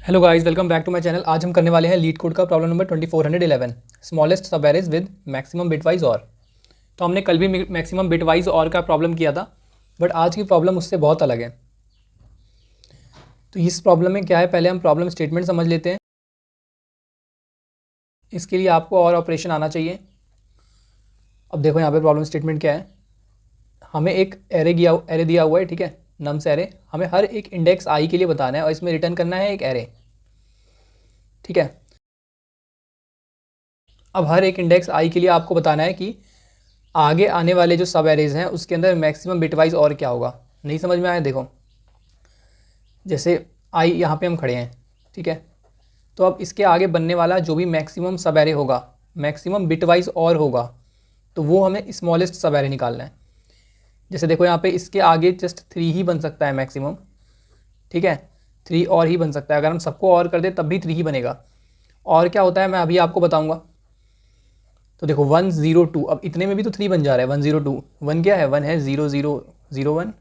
Hello guys, welcome back to my channel. आज हम करने वाले हैं लीड कोड का problem number 2411, smallest subarrays with maximum bitwise or. तो हमने कल भी मैक्सिमम बिटवाइज और का प्रॉब्लम किया था, बट आज की प्रॉब्लम उससे बहुत अलग है। तो इस प्रॉब्लम में क्या है, पहले हम प्रॉब्लम स्टेटमेंट समझ लेते हैं। इसके लिए आपको और ऑपरेशन आना चाहिए। अब देखो यहाँ पे प्रॉब्लम स्टेटमेंट क्या है। हमें एक एरे दिया हुआ है, ठीक है, नम्स एरे। हमें हर एक इंडेक्स आई के लिए बताना है और इसमें रिटर्न करना है एक एरे, ठीक है। अब हर एक इंडेक्स आई के लिए आपको बताना है कि आगे आने वाले जो सब एरेज हैं उसके अंदर मैक्सिमम बिटवाइज और क्या होगा। नहीं समझ में आया? देखो, जैसे आई यहाँ पे हम खड़े हैं, ठीक है, तो अब इसके आगे बनने वाला जो भी मैक्सिमम सब एरे होगा, मैक्सिमम बिटवाइज और होगा, तो वो हमें स्मॉलेस्ट सब एरे निकालना है। जैसे देखो यहाँ पे इसके आगे जस्ट 3 ही बन सकता है मैक्सिमम, ठीक है, 3 और ही बन सकता है। अगर हम सबको और कर दे तब भी 3 ही बनेगा। और क्या होता है मैं अभी आपको बताऊँगा। तो देखो 102, अब इतने में भी तो 3 बन जा रहा है। 102, 1 क्या है? 1 है 0001,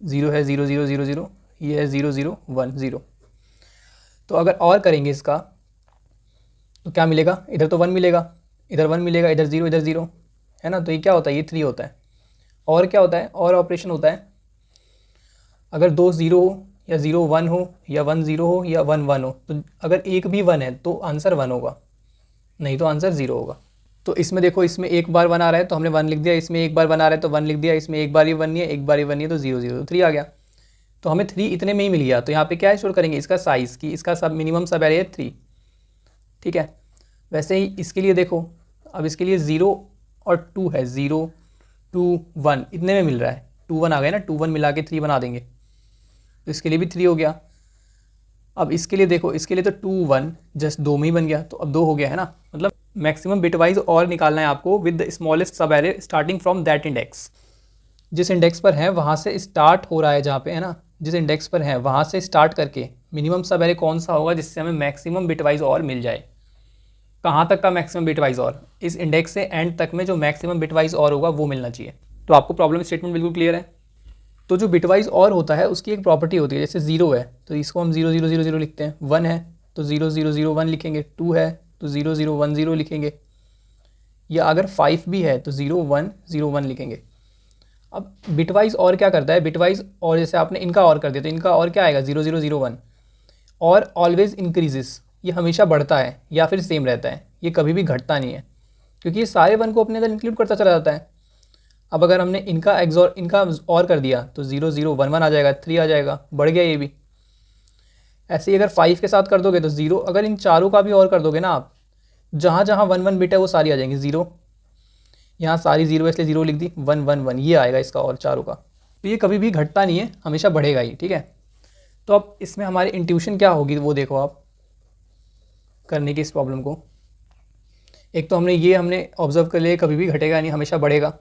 0 है 0000, ये है 0010। तो अगर और करेंगे इसका तो क्या मिलेगा? इधर तो 1 मिलेगा, इधर 1 मिलेगा, इधर 0, इधर 0 है ना। तो ये क्या होता है? ये 3 होता है। और क्या होता है? और ऑपरेशन होता है, अगर 2 0 हो या 0 1 हो या 1 0 हो या 1 1 हो, तो अगर एक भी 1 है तो आंसर 1 होगा, नहीं तो आंसर 0 होगा। तो इसमें देखो, इसमें एक बार 1 आ रहा है तो हमने 1 लिख दिया, इसमें एक बार 1 आ रहा है तो 1 लिख दिया, इसमें एक बार ही 1 नहीं है, एक बार ही 1 नहीं है, तो 0 0 3 आ गया। तो हमें 3 इतने में ही मिल गया। तो यहाँ पे क्या स्टोर करेंगे? इसका साइज़ की, इसका सब मिनिमम सब एरे है 3, ठीक है। वैसे ही इसके लिए देखो, अब इसके लिए 0 और 2 है, 0 2 1 इतने में मिल रहा है। 2 1 आ गए ना, 2 1 मिला के 3 बना देंगे, तो इसके लिए भी 3 हो गया। अब इसके लिए देखो, इसके लिए तो 2 1 जस्ट 2 में ही बन गया, तो अब 2 हो गया है ना। मतलब मैक्सिमम बिटवाइज और निकालना है आपको विद द स्मॉलेस्ट सब array starting from that index. जिस इंडेक्स पर है वहाँ से स्टार्ट हो रहा है, जहाँ पे है ना, जिस इंडेक्स पर है वहाँ से स्टार्ट करके मिनिमम सब एरे कौन सा होगा जिससे हमें मैक्सिमम बिटवाइज और मिल जाए। कहाँ तक का मैक्सिमम बिटवाइज और? इस इंडेक्स से एंड तक में जो मैक्सिमम बिटवाइज और होगा वो मिलना चाहिए। तो आपको प्रॉब्लम स्टेटमेंट बिल्कुल क्लियर है। तो जो बिटवाइज और होता है उसकी एक प्रॉपर्टी होती है। जैसे 0 है तो इसको हम 0 0 0 0 लिखते हैं, 1 है तो 0 0 0 1 लिखेंगे, 2 है तो 0 0 1 0 लिखेंगे, या अगर 5 भी है तो 0 1 0 1 लिखेंगे। अब बिटवाइज और क्या करता है? बिटवाइज और जैसे आपने इनका और कर दिया तो इनका और क्या आएगा? 0 0 0 1। और ऑलवेज इंक्रीजेस, ये हमेशा बढ़ता है या फिर सेम रहता है, ये कभी भी घटता नहीं है, क्योंकि ये सारे 1 को अपने अंदर इंक्लूड करता चला जाता है। अब अगर हमने इनका और कर दिया तो 0 0 1 1 आ जाएगा, 3 आ जाएगा, बढ़ गया ये भी। ऐसे ही अगर 5 के साथ कर दोगे तो 0, अगर इन चारों का भी और कर दोगे ना आप, जहाँ जहाँ 1 1 बिट है वो सारी आ जाएंगी 0, यहाँ सारी 0 इसलिए 0 लिख दी, 1 1 1 ये आएगा इसका और चारों का। तो ये कभी भी घटता नहीं है, हमेशा बढ़ेगा ही, ठीक है। तो अब इसमें हमारी इंट्यूशन क्या होगी वो देखो आप, करने की इस प्रॉब्लम को। एक तो हमने ऑब्जर्व कर लिया कभी भी घटेगा नहीं, हमेशा बढ़ेगा।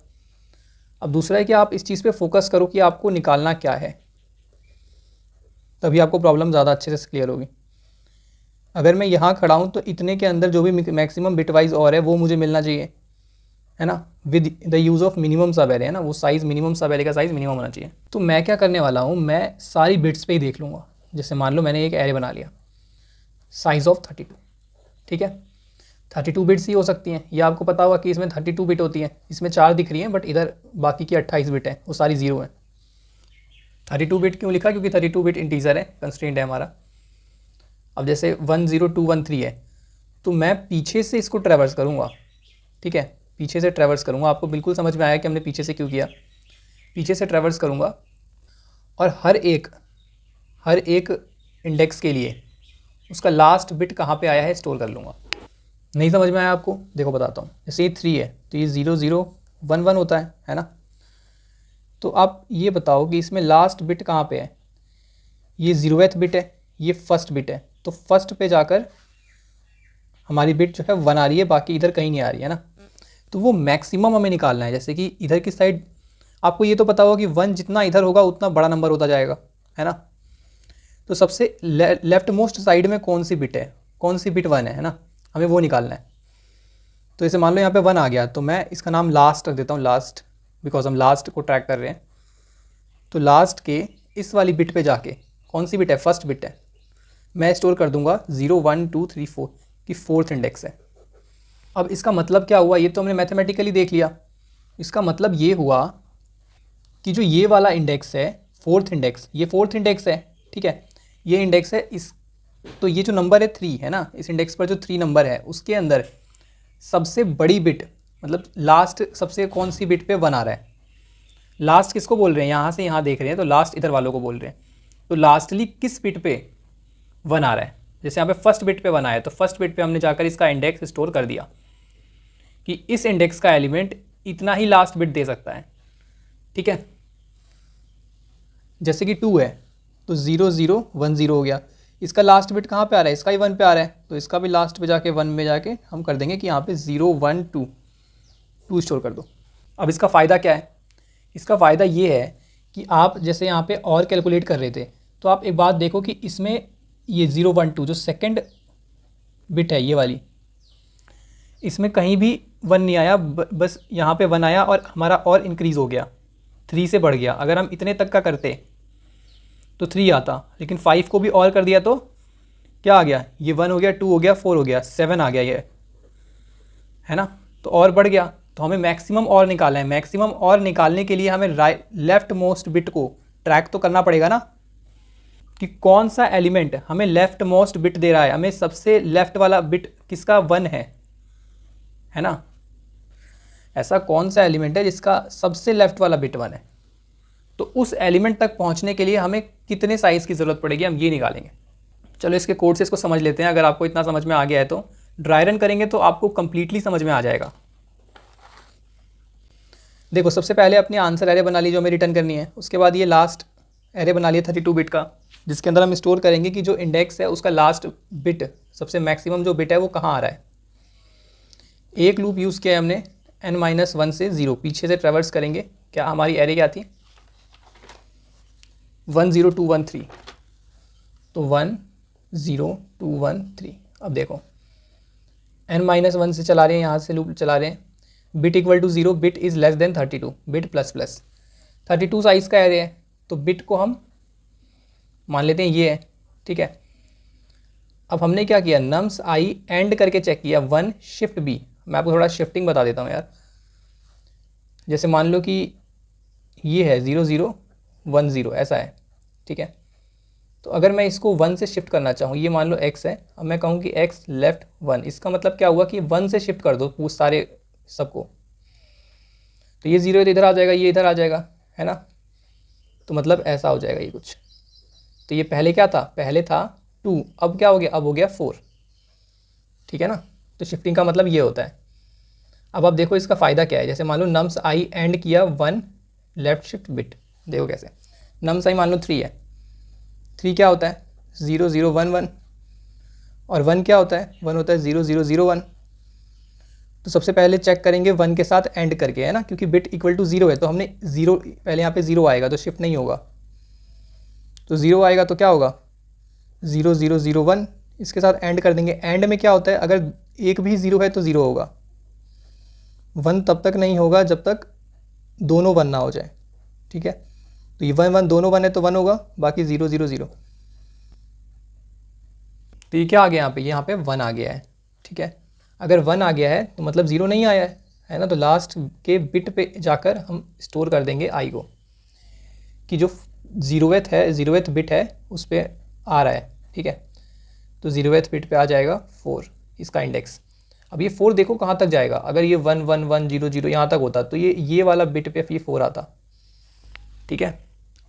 अब दूसरा है कि आप इस चीज़ पे फोकस करो कि आपको निकालना क्या है, तभी आपको प्रॉब्लम ज़्यादा अच्छे से क्लियर होगी। अगर मैं यहाँ खड़ा हूँ तो इतने के अंदर जो भी मैक्सिमम बिटवाइज और है वो मुझे मिलना चाहिए, है ना, with the use of minimum सब एरे, है ना, वो साइज़ मिनिमम सब एरे का साइज़ मिनिमम होना चाहिए। तो मैं क्या करने वाला हूँ, मैं सारी बिट्स पे ही देख लूँगा। जैसे मान लो मैंने एक एरे बना लिया साइज़ ऑफ 32, ठीक है, 32 बिट्स ही हो सकती हैं। ये आपको पता होगा कि इसमें 32 बिट होती हैं। इसमें 4 दिख रही हैं बट इधर बाकी की 28 बिट है, वो सारी 0 है। 32 बिट क्यों लिखा? क्योंकि 32 बिट इंटीजर है, कंस्ट्रेंट है हमारा। अब जैसे 1 0 2 1 3 है तो मैं पीछे से इसको ट्रैवर्स करूँगा, ठीक है, पीछे से ट्रैवर्स करूँगा। आपको बिल्कुल समझ में आया कि हमने पीछे से क्यों किया। पीछे से ट्रैवर्स करूँगा और हर एक इंडेक्स के लिए उसका लास्ट बिट कहाँ पे आया है स्टोर कर लूँगा। नहीं समझ में आया आपको? देखो बताता हूँ। जैसे ये 3 है तो ये 0 0 1 1 होता है ना। तो आप ये बताओ कि इसमें लास्ट बिट कहाँ पे है? ये 0th बिट है, ये फर्स्ट बिट है, तो फर्स्ट पे जाकर हमारी बिट जो है 1 आ रही है, बाकी इधर कहीं नहीं आ रही है ना। तो वो मैक्सिमम हमें निकालना है। जैसे कि इधर की साइड आपको ये तो पता होगा कि 1 जितना इधर होगा उतना बड़ा नंबर होता जाएगा, है ना। तो सबसे लेफ्ट मोस्ट साइड में कौन सी बिट है, कौन सी बिट 1 है ना, हमें वो निकालना है। तो जैसे मान लो यहाँ पे 1 आ गया तो मैं इसका नाम लास्ट रख देता हूँ, लास्ट, बिकॉज हम लास्ट को ट्रैक कर रहे हैं। तो लास्ट के इस वाली बिट पे जाके, कौन सी बिट है? फर्स्ट बिट है, मैं स्टोर कर दूंगा 0 1 2 3 4 की फोर्थ इंडेक्स है। अब इसका मतलब क्या हुआ, ये तो हमने मैथमेटिकली देख लिया। इसका मतलब ये हुआ कि जो ये वाला इंडेक्स है फोर्थ इंडेक्स, ये फोर्थ इंडेक्स है, ठीक है, ये इंडेक्स है इस, तो ये जो नंबर है 3 है ना, इस इंडेक्स पर जो 3 नंबर है उसके अंदर सबसे बड़ी बिट मतलब लास्ट सबसे कौन सी बिट पे 1 आ रहा है। लास्ट किसको बोल रहे हैं, यहाँ से यहाँ देख रहे हैं तो लास्ट इधर वालों को बोल रहे हैं। तो लास्टली किस बिट पे 1 आ रहा है, जैसे यहाँ पे फर्स्ट बिट पे 1 आया तो फर्स्ट बिट पे हमने जाकर इसका इंडेक्स स्टोर कर दिया कि इस इंडेक्स का एलिमेंट इतना ही लास्ट बिट दे सकता है, ठीक है। जैसे कि 2 है तो 0 0 1 0 हो गया, इसका लास्ट बिट कहाँ पे आ रहा है, इसका ही 1 पे आ रहा है, तो इसका भी लास्ट पे जाके 1 में जाके हम कर देंगे कि यहाँ पे 0 1 2 2 स्टोर कर दो। अब इसका फ़ायदा क्या है, इसका फ़ायदा ये है कि आप जैसे यहाँ पे और कैलकुलेट कर रहे थे तो आप एक बात देखो कि इसमें ये 0 1 2 जो सेकंड बिट है ये वाली, इसमें कहीं भी 1 नहीं आया, बस यहाँ पे 1 आया और हमारा और इंक्रीज़ हो गया, 3 से बढ़ गया। अगर हम इतने तक का करते तो 3 आता, लेकिन 5 को भी और कर दिया तो क्या आ गया, ये 1 हो गया, 2 हो गया, 4 हो गया, 7 आ गया, ये है ना, तो और बढ़ गया। तो हमें मैक्सिमम और निकालना है, मैक्सिमम और निकालने के लिए हमें लेफ्ट मोस्ट बिट को ट्रैक तो करना पड़ेगा ना कि कौन सा एलिमेंट हमें लेफ्ट मोस्ट बिट दे रहा है, हमें सबसे लेफ्ट वाला बिट किसका 1 है ना, ऐसा कौन सा एलिमेंट है जिसका सबसे लेफ्ट वाला बिट 1 है। तो उस एलिमेंट तक पहुंचने के लिए हमें कितने साइज़ की ज़रूरत पड़ेगी, हम ये निकालेंगे। चलो इसके कोड से इसको समझ लेते हैं। अगर आपको इतना समझ में आ गया है तो ड्राई रन करेंगे तो आपको कंप्लीटली समझ में आ जाएगा। देखो सबसे पहले अपनी आंसर एरे बना ली जो हमें रिटर्न करनी है, उसके बाद ये लास्ट एरे बना लिया 32 बिट का, जिसके अंदर हम स्टोर करेंगे कि जो इंडेक्स है उसका लास्ट बिट सबसे मैक्सिमम जो बिट है वो कहाँ आ रहा है। एक लूप यूज़ किया है हमने n-1 से 0, पीछे से ट्रेवर्स करेंगे। क्या हमारी एरे क्या थी 1 0 2 1 3, तो 1 0 2 1 3। अब देखो n-1 से चला रहे हैं, यहाँ से लूप चला रहे हैं, bit equal to 0, bit is less than 32, bit plus plus 32 size का एरे है, तो बिट को हम मान लेते हैं ये है, ठीक है। अब हमने क्या किया, नम्स आई एंड करके चेक किया 1 शिफ्ट बी। मैं आपको थोड़ा शिफ्टिंग बता देता हूँ यार। जैसे मान लो कि ये है 0 0 1 0 ऐसा है, ठीक है। तो अगर मैं इसको 1 से शिफ्ट करना चाहूँ, ये मान लो x है, अब मैं कहूँ कि x लेफ्ट 1, इसका मतलब क्या हुआ कि 1 से शिफ्ट कर दो पूछ सारे सबको, तो ये 0 तो इधर आ जाएगा, ये इधर आ जाएगा, है ना। तो मतलब ऐसा हो जाएगा ये कुछ। तो ये पहले क्या था, पहले था 2, अब क्या हो गया, अब हो गया 4, ठीक है ना। तो शिफ्टिंग का मतलब ये होता है। अब आप देखो इसका फ़ायदा क्या है, जैसे मान लो नम्स आई एंड किया 1 लेफ्ट शिफ्ट बिट, देखो कैसे, नम्स आई मान लो 3 है, 3 क्या होता है 0 0 1 1, और 1 क्या होता है 1 होता है 0 0 0 1। तो सबसे पहले चेक करेंगे 1 के साथ एंड करके, है ना, क्योंकि बिट इक्वल टू 0 है तो हमने 0 पहले यहाँ पे 0 आएगा तो शिफ्ट नहीं होगा, तो 0 आएगा तो क्या होगा 0 0 0 1, इसके साथ एंड कर देंगे। एंड में क्या होता है, अगर एक भी 0 है तो 0 होगा, 1 तब तक नहीं होगा जब तक दोनों 1 ना हो जाए, ठीक है। तो ये 1 1 दोनों 1 है तो 1 होगा, बाकी 0 0 0। तो ये क्या आ गया यहाँ पे 1 आ गया है, ठीक है। अगर 1 आ गया है तो मतलब 0 नहीं आया है ना, तो लास्ट के बिट पे जाकर हम स्टोर कर देंगे आई को कि जो 0th बिट है उस पर आ रहा है, ठीक है। तो 0th बिट पे आ जाएगा 4 इसका इंडेक्स। अब ये 4 देखो कहाँ तक जाएगा, अगर ये 1 1 1 0 0 यहाँ तक होता तो ये वाला बिट पे ये 4 आता, ठीक है।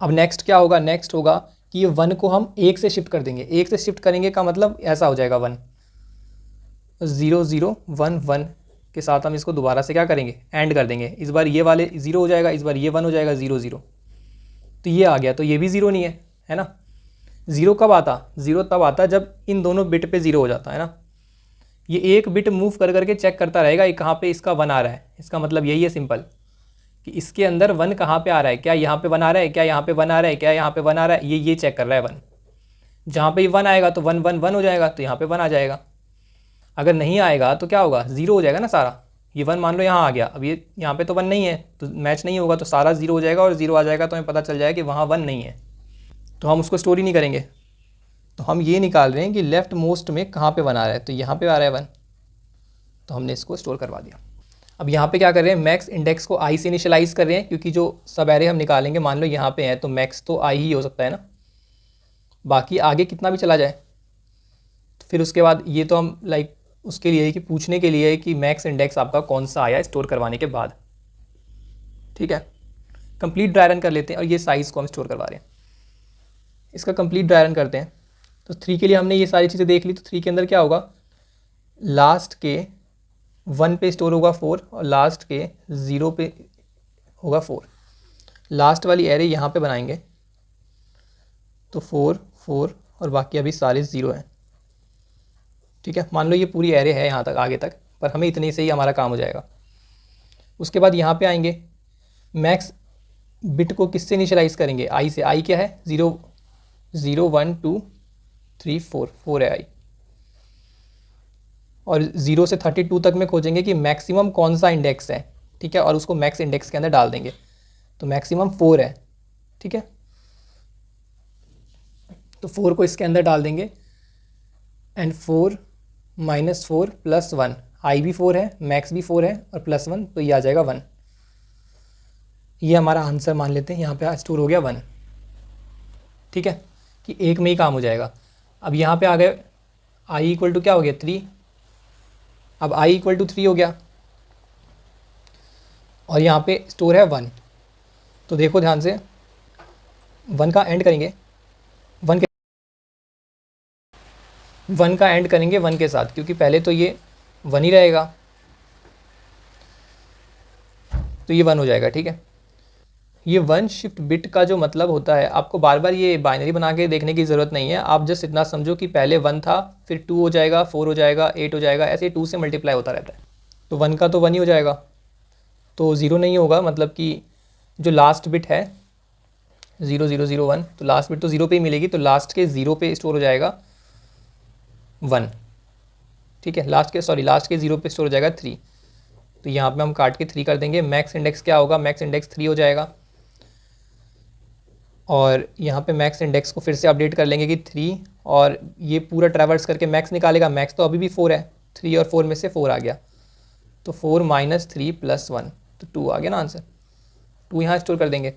अब नेक्स्ट क्या होगा, नेक्स्ट होगा कि ये 1 को हम 1 से शिफ्ट कर देंगे। 1 से शिफ्ट करेंगे का मतलब ऐसा हो जाएगा 1 0 0 1 1 के साथ हम इसको दोबारा से क्या करेंगे, एंड कर देंगे। इस बार ये वाले 0 हो जाएगा, इस बार ये 1 हो जाएगा 0 0, तो ये आ गया, तो ये भी 0 नहीं है ना। 0 कब आता, 0 तब आता जब इन दोनों बिट पे 0 हो जाता है ना। ये एक बिट मूव कर करके चेक करता रहेगा ये कहाँ पे इसका 1 आ रहा है। इसका मतलब यही है सिंपल कि इसके अंदर 1 कहाँ पे आ रहा है, क्या यहाँ पे 1 आ रहा है, क्या यहाँ पे 1 आ रहा है, क्या यहाँ पे 1 आ रहा है, ये चेक कर रहा है 1। जहाँ पे 1 आएगा तो 1 1 1 हो जाएगा, तो यहाँ पे 1 आ जाएगा। अगर नहीं आएगा तो क्या होगा, 0 हो जाएगा ना सारा। ये 1 मान लो यहाँ आ गया, अब ये यहाँ पे तो 1 नहीं है तो मैच नहीं होगा, तो सारा 0 हो जाएगा, और 0 आ जाएगा तो हमें पता चल जाएगा कि वहाँ 1 नहीं है, तो हम उसको स्टोर ही नहीं करेंगे। तो हम ये निकाल रहे हैं कि लेफ्ट मोस्ट में कहाँ पे 1 आ रहा है, तो यहाँ पे आ रहा है 1, तो हमने इसको स्टोर करवा दिया। अब यहाँ पे क्या कर रहे हैं, मैक्स इंडेक्स को आई से इनिशियलाइज़ कर रहे हैं, क्योंकि जो सब एरे हम निकालेंगे मान लो यहाँ पे है तो मैक्स तो आई ही हो सकता है ना, बाकी आगे कितना भी चला जाए। तो फिर उसके बाद ये तो हम लाइक उसके लिए कि पूछने के लिए कि मैक्स इंडेक्स आपका कौन सा आया स्टोर करवाने के बाद। ठीक है, कंप्लीट ड्राई रन कर लेते हैं और ये साइज़ को हम स्टोर करवा रहे हैं। इसका कंप्लीट ड्राई रन करते हैं। तो 3 के लिए हमने ये सारी चीज़ें देख ली। तो 3 के अंदर क्या होगा, लास्ट के 1 पे स्टोर होगा 4 और लास्ट के 0 पे होगा 4। लास्ट वाली एरे यहाँ पे बनाएंगे तो 4 4 और बाकी अभी सारे 0 हैं। ठीक है, मान लो ये पूरी एरे है यहाँ तक आगे तक, पर हमें इतने से ही हमारा काम हो जाएगा। उसके बाद यहाँ पे आएंगे, मैक्स बिट को किससे इनिशियलाइज़ करेंगे, आई से। आई क्या है, 0 0 1 2 3 4, 4 है आई। और 0 से 32 तक में खोजेंगे कि मैक्सिमम कौन सा इंडेक्स है। ठीक है, और उसको मैक्स इंडेक्स के अंदर डाल देंगे। तो मैक्सिमम 4 है। ठीक है, तो 4 को इसके अंदर डाल देंगे एंड 4 -4 + 1, आई भी 4 है, मैक्स भी 4 है और +1, तो ये आ जाएगा 1। ये हमारा आंसर मान लेते हैं, यहाँ पे स्टोर हो गया 1। ठीक है, कि एक में ही काम हो जाएगा। अब यहाँ पे आ गए आई इक्वल टू क्या हो गया 3। अब आई इक्वल टू 3 हो गया और यहाँ पे स्टोर है 1। तो देखो ध्यान से, 1 का एंड करेंगे 1 का एंड करेंगे 1 के साथ, क्योंकि पहले तो ये 1 ही रहेगा, तो ये 1 हो जाएगा। ठीक है, ये 1 शिफ्ट बिट का जो मतलब होता है, आपको बार बार ये बाइनरी बना के देखने की ज़रूरत नहीं है। आप जस्ट इतना समझो कि पहले 1 था, फिर 2 हो जाएगा, 4 हो जाएगा, 8 हो जाएगा, ऐसे 2 से मल्टीप्लाई होता रहता है। तो 1 का तो 1 ही हो जाएगा, तो 0 नहीं होगा, मतलब कि जो लास्ट बिट है 0 0 0 1, तो लास्ट बिट तो 0 पे ही मिलेगी, तो लास्ट के 0 पे स्टोर हो जाएगा 1। ठीक है, लास्ट के 0 पे स्टोर हो जाएगा 3। तो यहाँ पे हम काट के 3 कर देंगे। मैक्स इंडेक्स क्या होगा, मैक्स इंडेक्स 3 हो जाएगा। और यहाँ पे मैक्स इंडेक्स को फिर से अपडेट कर लेंगे कि 3, और ये पूरा ट्रैवर्स करके मैक्स निकालेगा। मैक्स तो अभी भी 4 है, 3 और 4 में से 4 आ गया, तो 4 - 3 + 1, तो 2 आ गया ना आंसर। 2 यहाँ स्टोर कर देंगे।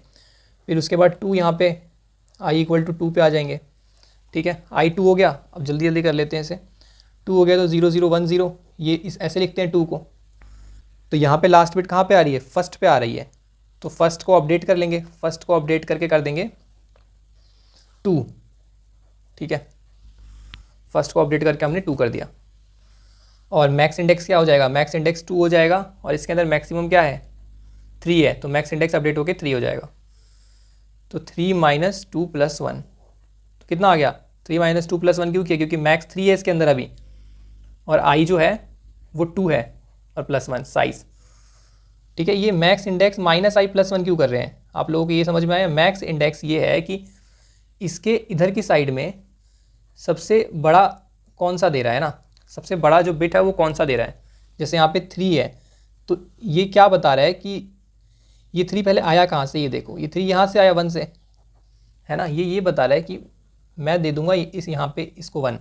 फिर उसके बाद 2 यहाँ पे आई इक्वल टू 2 पे आ जाएंगे। ठीक है, आई 2 हो गया। अब जल्दी जल्दी कर लेते हैं इसे। 2 हो गया तो 0 0 1 0, ये इस ऐसे लिखते हैं 2 को। तो यहाँ पे लास्ट बिट कहाँ पे आ रही है, फर्स्ट पे आ रही है, तो फर्स्ट को अपडेट कर लेंगे। फर्स्ट को अपडेट करके कर देंगे 2। ठीक है, फर्स्ट को अपडेट करके हमने 2 कर दिया। और मैक्स इंडेक्स क्या हो जाएगा, मैक्स इंडेक्स 2 हो जाएगा, और इसके अंदर मैक्सिमम क्या है 3 है, तो मैक्स इंडेक्स अपडेट होकर 3 हो जाएगा। तो 3 - 2 + 1, तो कितना आ गया, 3 - 2 + 1 क्यों किया, क्योंकि मैक्स 3 है इसके अंदर अभी, और आई जो है वो 2 है और +1 साइज़। ठीक है, ये मैक्स इंडेक्स -i + 1 क्यों कर रहे हैं, आप लोगों को ये समझ में आया। मैक्स इंडेक्स ये है कि इसके इधर की साइड में सबसे बड़ा कौन सा दे रहा है ना, सबसे बड़ा जो बिट है वो कौन सा दे रहा है। जैसे यहाँ पे 3 है, तो ये क्या बता रहा है कि ये 3 पहले आया कहाँ से, ये देखो ये 3 यहाँ से आया 1 से, है ना। ये बता रहा है कि मैं दे दूँगा इस यहाँ पे इसको 1,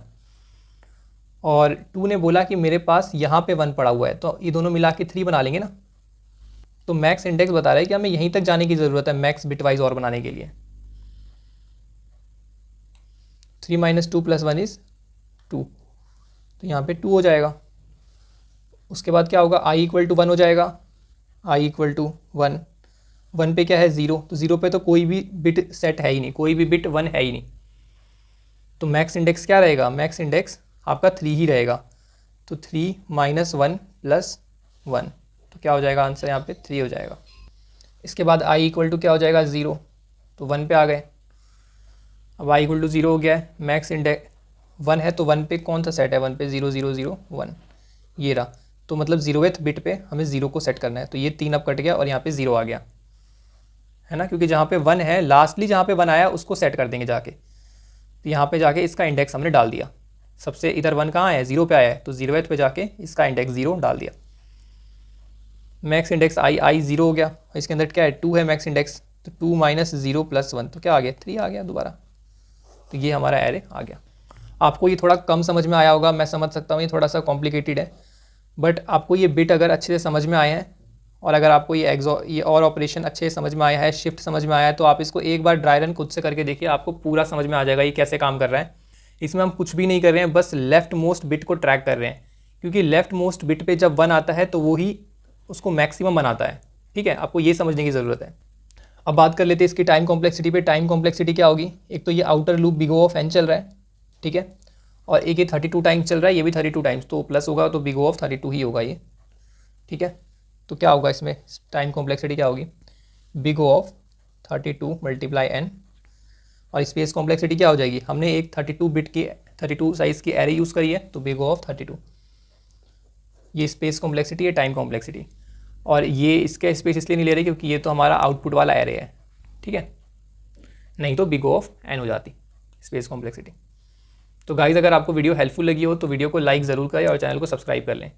और 2 ने बोला कि मेरे पास यहाँ पे 1 पड़ा हुआ है, तो ये दोनों मिला के 3 बना लेंगे ना। तो मैक्स इंडेक्स बता रहा है कि हमें यहीं तक जाने की ज़रूरत है मैक्स बिटवाइज और बनाने के लिए। 3 - 2 + 1 = 2, तो यहाँ पे 2 हो जाएगा। उसके बाद क्या होगा, आई इक्वल टू 1 हो जाएगा। आई इक्वल टू 1, 1 पे क्या है 0, तो 0 पे तो कोई भी बिट सेट है ही नहीं, कोई भी बिट 1 है ही नहीं। तो मैक्स इंडेक्स क्या रहेगा, मैक्स इंडेक्स आपका 3 ही रहेगा। तो 3 - 1 + 1, तो क्या हो जाएगा आंसर यहाँ पे 3 हो जाएगा। इसके बाद आई इक्वल टू क्या हो जाएगा 0, तो 1 पे आ गए। अब आई इक्वल टू 0 हो गया है, मैक्स इंडेक्स 1 है, तो 1 पे कौन सा सेट है, 1 पे 0 0 0 1, ये रहा। तो मतलब 0वें बिट पे हमें 0 को सेट करना है, तो ये 3 अब कट गया और यहाँ पे 0 आ गया, है ना, क्योंकि जहाँ पे 1 है लास्टली जहाँ पे 1 आया उसको सेट कर देंगे जाके। तो यहाँ पे जाके इसका इंडेक्स हमने डाल दिया। सबसे इधर 1 कहाँ है, 0 पे आया है, तो 0वें पे जाके इसका इंडेक्स 0 डाल दिया। मैक्स इंडेक्स आई 0 हो गया, इसके अंदर क्या है 2 है मैक्स इंडेक्स, तो 2 - 0 + 1, तो क्या आ गया 3 आ गया दोबारा। तो ये हमारा एरे आ गया। आपको ये थोड़ा कम समझ में आया होगा, मैं समझ सकता हूँ ये थोड़ा सा कॉम्प्लिकेटेड है, बट आपको ये बिट अगर अच्छे से समझ में आए हैं और अगर आपको ये और ऑपरेशन अच्छे से समझ में आया है, शिफ्ट समझ में आया है, तो आप इसको एक बार ड्राई रन खुद से करके देखिए, आपको पूरा समझ में आ जाएगा ये कैसे काम कर रहा है। इसमें हम कुछ भी नहीं कर रहे हैं, बस लेफ्ट मोस्ट बिट को ट्रैक कर रहे हैं, क्योंकि लेफ्ट मोस्ट बिट पे जब 1 आता है तो वो ही उसको मैक्सिमम बनाता है। ठीक है, आपको ये समझने की ज़रूरत है। अब बात कर लेते हैं इसकी टाइम कॉम्प्लेक्सिटी पे। टाइम कॉम्प्लेक्सिटी क्या होगी, एक तो ये outer loop big O of n चल रहा है, ठीक है, और एक ये 32 टाइम्स चल रहा है, ये भी 32 टाइम्स, तो प्लस होगा तो बिग O ऑफ 32 ही होगा ये। ठीक है, तो क्या होगा इसमें टाइम कॉम्प्लेक्सिटी क्या होगी, big O of 32 multiply n, और स्पेस कॉम्प्लेक्सिटी क्या हो जाएगी, हमने एक 32 बिट की 32 साइज़ की एरे यूज़ करी है, तो बिग O ऑफ 32, ये स्पेस कॉम्प्लेक्सिटी है, टाइम कॉम्प्लेक्सिटी। और ये इसका स्पेस इसलिए नहीं ले रही क्योंकि ये तो हमारा आउटपुट वाला एरे है। ठीक है, नहीं तो बिग O ऑफ n हो जाती स्पेस कॉम्प्लेक्सिटी। तो गाइज़, अगर आपको वीडियो हेल्पफुल लगी हो तो वीडियो को लाइक ज़रूर करें और चैनल को सब्सक्राइब कर लें।